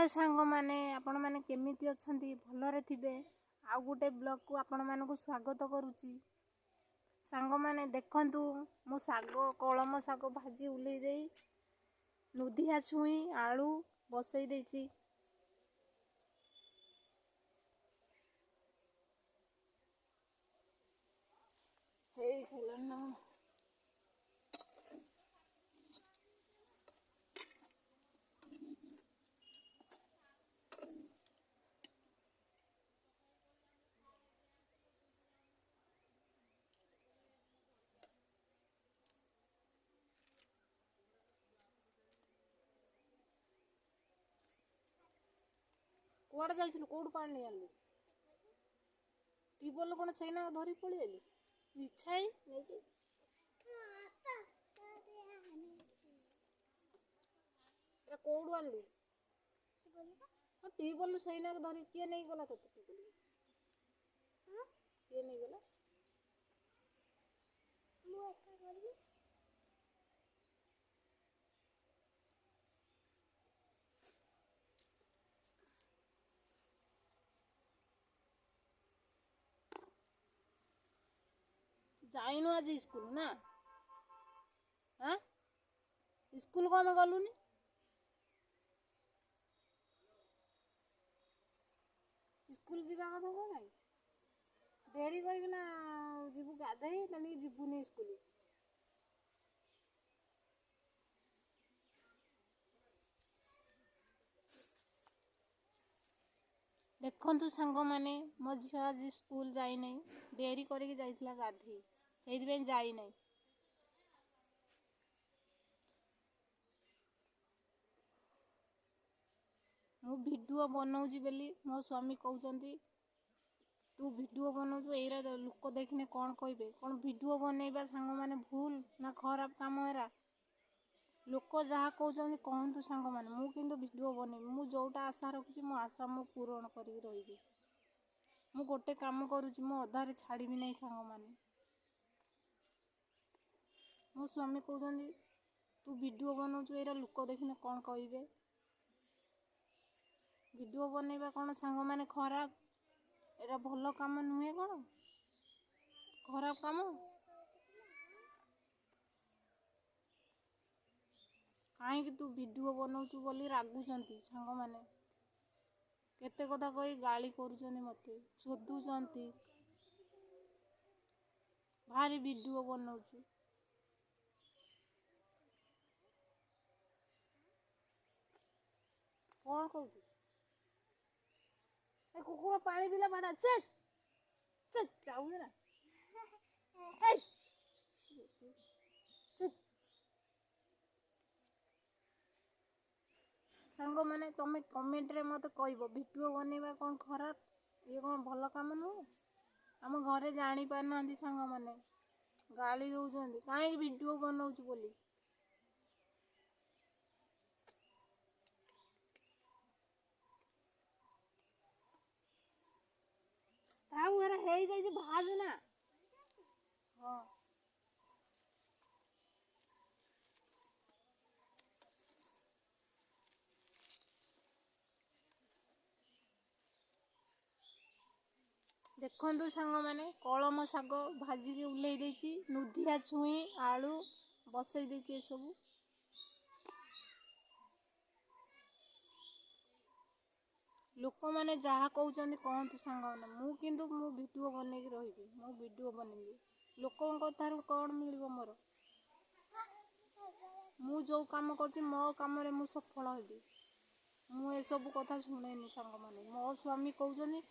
हाय सांग माने आपण माने केमिति अछंती भलरे थिबे। आउ गुटे ब्लॉग को आपण मानको स्वागत करूची। सांग माने देखंतु मो सागो कलम सागो भाजी उलै देई नुधिया छुई आलू बसई देची। हेई सलन कुआडे जाइथिलु कोड पानी आलु टीबल कोन सेना धरी पळी आलु इच्छाई नेकी रे कोड आलु टीबल सेना धरी के नहीं गला तो टीबल के नहीं गला मु एका करबी जाइनु आज स्कूल ना हां स्कूल को में गलुनी स्कूल जीवा कथा को नहीं देरी करी ना जीवु गाधई तनी जीवुनी स्कूल देखंतु सांग माने मो झियो आज स्कूल जाई नहीं देरी करके जाइथिला गाधई सेहि बें जाई नहीं। मु वीडियो बनाऊजी बेली मो स्वामी कहउचंती तू वीडियो बनाऊजु एरा लोक देखने कौन कहबे कौन वीडियो बनैबा सांग माने भूल ना खराब काम एरा लोक जहा कहउचंती कहंतु सांग माने मु किंतु वीडियो बनै मु जोटा आशा रखुची मो आशा मु पूर्ण करी रहिबी। मु गोटे काम करूची मो अधारे छाड़ीबी नहीं सांग माने मो स्वामी कहउचंती तू वीडियो बनाऊजु एरा लोक देखने कौन कहबे वीडियो बनैबा कौन सांग माने खराब एरा भलो काम नुहे कौन खराब काम काहे कि तू वीडियो बनाऊचु बोली रागुचंती सांग माने केते कथा कही गाली करूचंती मते शोधुचंती भारी वीडियो बनाऊचु कौन कहू ए कुकुर पानी पिला बाड़ा चल चल जाऊ ना ए चल सांग माने तमे कमेंट रे मते कहबो वीडियो बनैबा कौन खराब ये कौन भलो काम नुहे हम घरे जानी पार नांदी सांग माने गाली दउचंती काहे वीडियो बनाऊचु बोली ताऊ एरा हेई जाई भाज ना हां देखंतु सांग माने कलम साग भाजी के उल्लै देची नुधिया छुई आलू बसई देची सब लोक माने जहा कहउचंती कहंतु सांग माने मु किंतु मु वीडियो बनै के रहिबी मु वीडियो बनैबी लोकों कथार कौन मिलबो मोर मु जो काम करची मो काम रे मु सफल हेबी मु ए सब कथा सुनेनी सांग माने मो स्वामी कहउचंती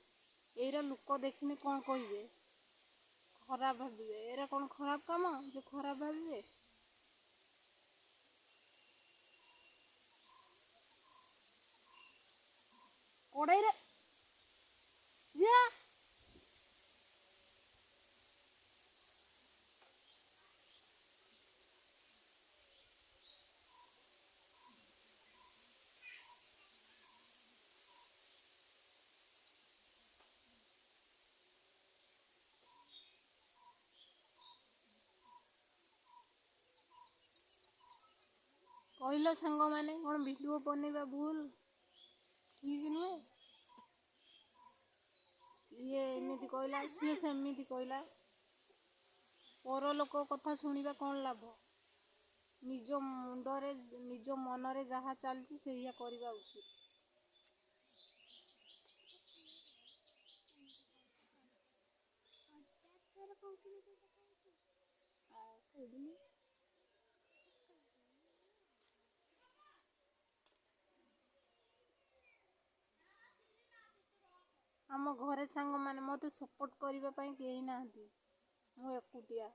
एरा लोक देखने कौन कहबे खराब भाबिबे एरा कौन खराब काम जे खराब भाबिबे कोड़े रे या कहलो सांग माने कौन वीडियो बनैबा भूल ଠିକ୍ ନୁହେଁ। ଇଏ ଏମିତି କହିଲା, ସିଏ ସେମିତି କହିଲା। ପର ଲୋକ କଥା ଶୁଣିବା କ'ଣ ଲାଭ? ନିଜ ମୁଣ୍ଡରେ ନିଜ ମନରେ ଯାହା ଚାଲିଛି ସେଇଆ କରିବା ଉଚିତ। ଆମ ଘରେ ସାଙ୍ଗମାନେ ମୋତେ ସପୋର୍ଟ କରିବା ପାଇଁ କେହି ନାହାନ୍ତି, ମୁଁ ଏକୁଟିଆ।